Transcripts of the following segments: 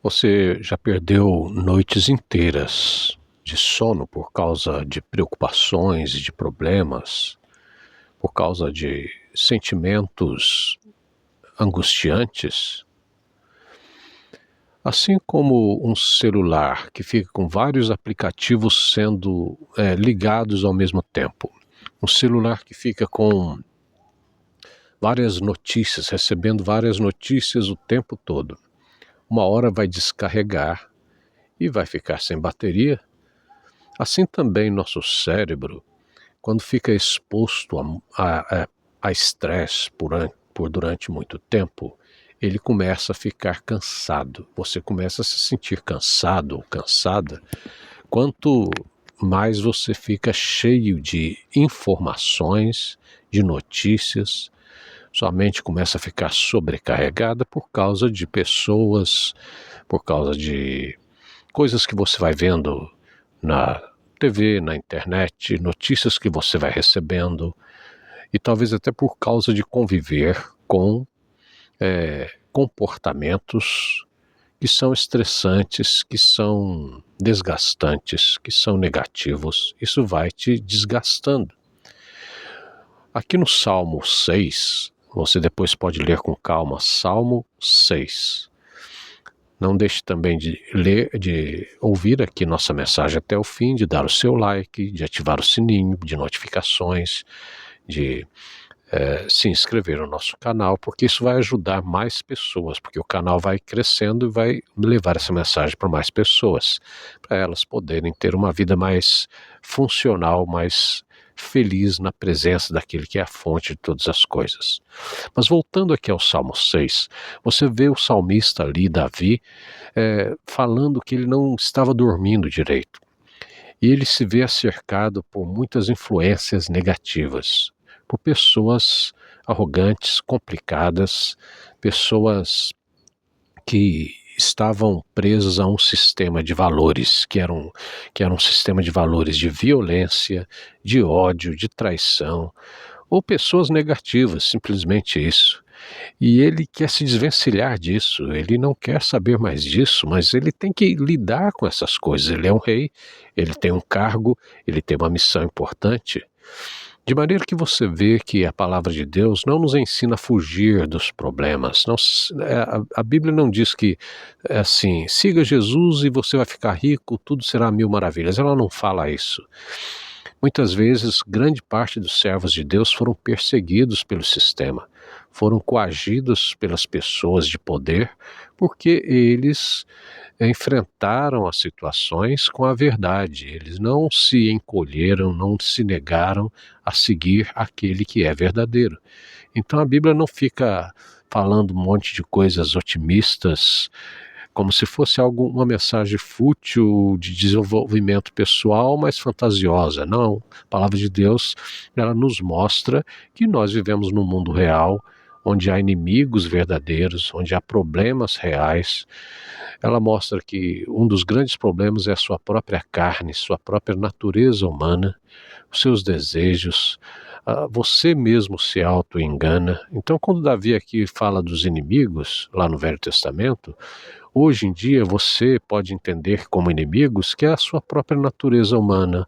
Você já perdeu noites inteiras de sono por causa de preocupações e de problemas, por causa de sentimentos angustiantes? Assim como um celular que fica com vários aplicativos sendo ligados ao mesmo tempo. Um celular que fica com várias notícias, recebendo várias notícias o tempo todo. Uma hora vai descarregar e vai ficar sem bateria. Assim também nosso cérebro, quando fica exposto a estresse por durante muito tempo, ele começa a ficar cansado. Você começa a se sentir cansado ou cansada quanto mais você fica cheio de informações, de notícias. Sua mente começa a ficar sobrecarregada por causa de pessoas, por causa de coisas que você vai vendo na TV, na internet, notícias que você vai recebendo, e talvez até por causa de conviver com comportamentos que são estressantes, que são desgastantes, que são negativos. Isso vai te desgastando. Aqui no Salmo 6, você depois pode ler com calma, Salmo 6. Não deixe também de ouvir aqui nossa mensagem até o fim, de dar o seu like, de ativar o sininho de notificações, de se inscrever no nosso canal, porque isso vai ajudar mais pessoas, porque o canal vai crescendo e vai levar essa mensagem para mais pessoas, para elas poderem ter uma vida mais funcional, mais feliz na presença daquele que é a fonte de todas as coisas. Mas voltando aqui ao Salmo 6, você vê o salmista ali, Davi, falando que ele não estava dormindo direito. E ele se vê cercado por muitas influências negativas, por pessoas arrogantes, complicadas, pessoas que estavam presas a um sistema de valores, que era um sistema de valores de violência, de ódio, de traição, ou pessoas negativas, simplesmente isso. E ele quer se desvencilhar disso, ele não quer saber mais disso, mas ele tem que lidar com essas coisas. Ele é um rei, ele tem um cargo, ele tem uma missão importante. De maneira que você vê que a palavra de Deus não nos ensina a fugir dos problemas. Não, a Bíblia não diz que é assim, siga Jesus e você vai ficar rico, tudo será mil maravilhas. Ela não fala isso. Muitas vezes, grande parte dos servos de Deus foram perseguidos pelo sistema, foram coagidos pelas pessoas de poder, porque eles enfrentaram as situações com a verdade. Eles não se encolheram, não se negaram a seguir aquele que é verdadeiro. Então a Bíblia não fica falando um monte de coisas otimistas, como se fosse uma mensagem fútil de desenvolvimento pessoal, mas fantasiosa. Não, a palavra de Deus, ela nos mostra que nós vivemos num mundo real, onde há inimigos verdadeiros, onde há problemas reais. Ela mostra que um dos grandes problemas é a sua própria carne, sua própria natureza humana, os seus desejos. Você mesmo se auto-engana. Então, quando Davi aqui fala dos inimigos, lá no Velho Testamento, hoje em dia você pode entender como inimigos que é a sua própria natureza humana,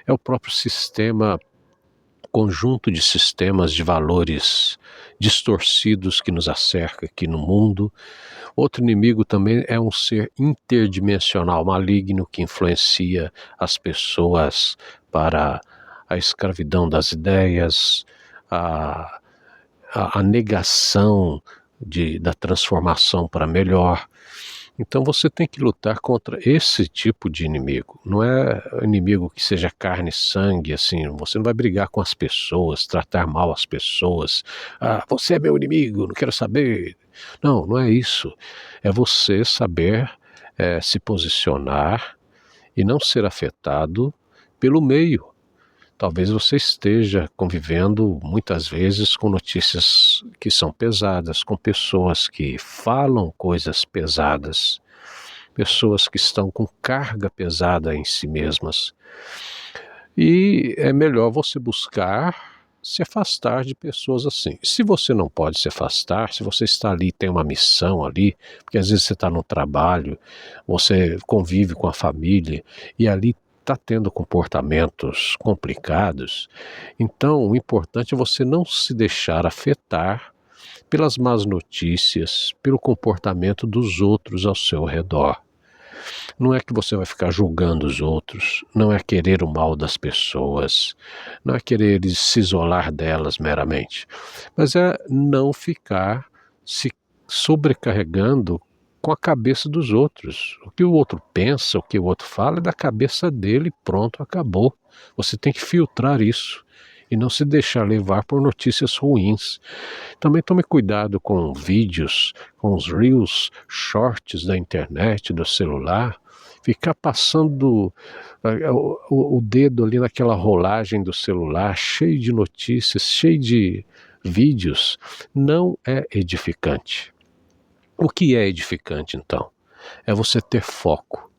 é o próprio sistema, conjunto de sistemas de valores distorcidos que nos acerca aqui no mundo. Outro inimigo também é um ser interdimensional maligno que influencia as pessoas para a escravidão das ideias, a negação da transformação para melhor. Então você tem que lutar contra esse tipo de inimigo. Não é inimigo que seja carne e sangue, assim. Você não vai brigar com as pessoas, tratar mal as pessoas. Você é meu inimigo, não quero saber. Não, não é isso. É você saber se posicionar e não ser afetado pelo meio. Talvez você esteja convivendo muitas vezes com notícias que são pesadas, com pessoas que falam coisas pesadas, pessoas que estão com carga pesada em si mesmas. E é melhor você buscar se afastar de pessoas assim. Se você não pode se afastar, se você está ali, tem uma missão ali, porque às vezes você está no trabalho, você convive com a família e ali está tendo comportamentos complicados, então o importante é você não se deixar afetar pelas más notícias, pelo comportamento dos outros ao seu redor. Não é que você vai ficar julgando os outros, não é querer o mal das pessoas, não é querer se isolar delas meramente, mas é não ficar se sobrecarregando com a cabeça dos outros. O que o outro pensa, o que o outro fala é da cabeça dele, pronto, acabou. Você tem que filtrar isso e não se deixar levar por notícias ruins. Também tome cuidado com vídeos, com os reels, shorts da internet, do celular, ficar passando o dedo ali naquela rolagem do celular, cheio de notícias, cheio de vídeos, não é edificante. O que é edificante, então? É você ter foco,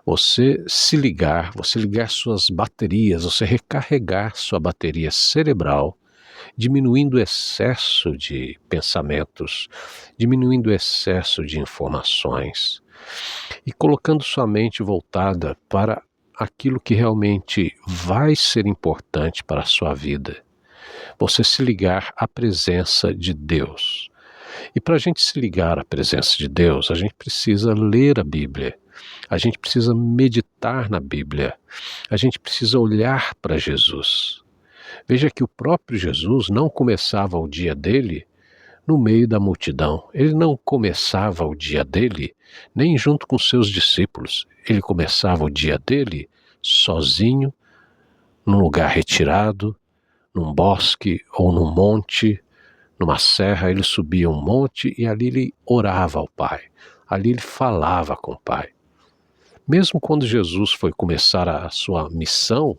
você se ligar, você ligar suas baterias, você recarregar sua bateria cerebral, diminuindo o excesso de pensamentos, diminuindo o excesso de informações e colocando sua mente voltada para aquilo que realmente vai ser importante para a sua vida. Você se ligar à presença de Deus. E para a gente se ligar à presença de Deus, a gente precisa ler a Bíblia, a gente precisa meditar na Bíblia, a gente precisa olhar para Jesus. Veja que o próprio Jesus não começava o dia dele no meio da multidão. Ele não começava o dia dele nem junto com seus discípulos. Ele começava o dia dele sozinho, num lugar retirado, num bosque ou num monte, numa serra. Ele subia um monte e ali ele orava ao Pai. Ali ele falava com o Pai. Mesmo quando Jesus foi começar a sua missão,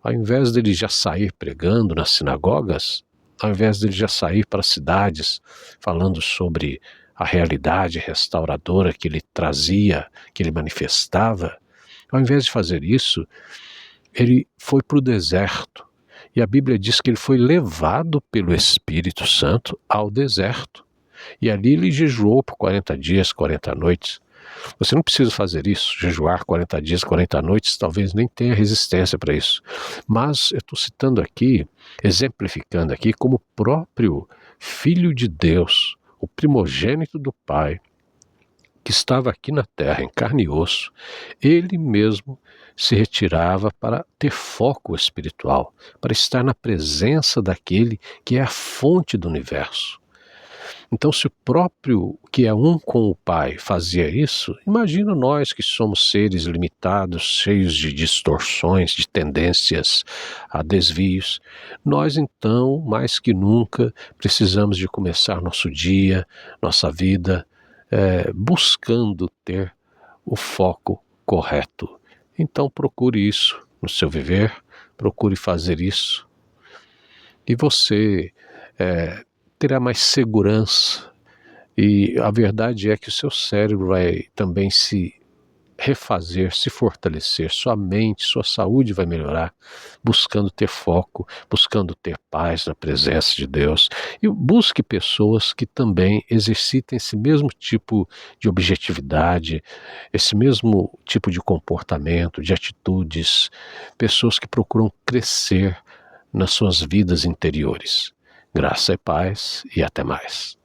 ao invés dele já sair pregando nas sinagogas, ao invés dele já sair para as cidades falando sobre a realidade restauradora que ele trazia, que ele manifestava, ao invés de fazer isso, ele foi para o deserto. E a Bíblia diz que ele foi levado pelo Espírito Santo ao deserto. E ali ele jejuou por 40 dias, 40 noites. Você não precisa fazer isso, jejuar 40 dias, 40 noites, talvez nem tenha resistência para isso. Mas eu estou citando aqui, exemplificando aqui, como o próprio Filho de Deus, o primogênito do Pai, que estava aqui na terra, em carne e osso, ele mesmo se retirava para ter foco espiritual, para estar na presença daquele que é a fonte do universo. Então, se o próprio que é um com o Pai fazia isso, imagina nós que somos seres limitados, cheios de distorções, de tendências a desvios. Nós, então, mais que nunca, precisamos de começar nosso dia, nossa vida, buscando ter o foco correto. Então, procure isso no seu viver, procure fazer isso. E você terá mais segurança, e a verdade é que o seu cérebro vai também se refazer, se fortalecer, sua mente, sua saúde vai melhorar, buscando ter foco, buscando ter paz na presença de Deus. E busque pessoas que também exercitem esse mesmo tipo de objetividade, esse mesmo tipo de comportamento, de atitudes, pessoas que procuram crescer nas suas vidas interiores. Graça e paz e até mais.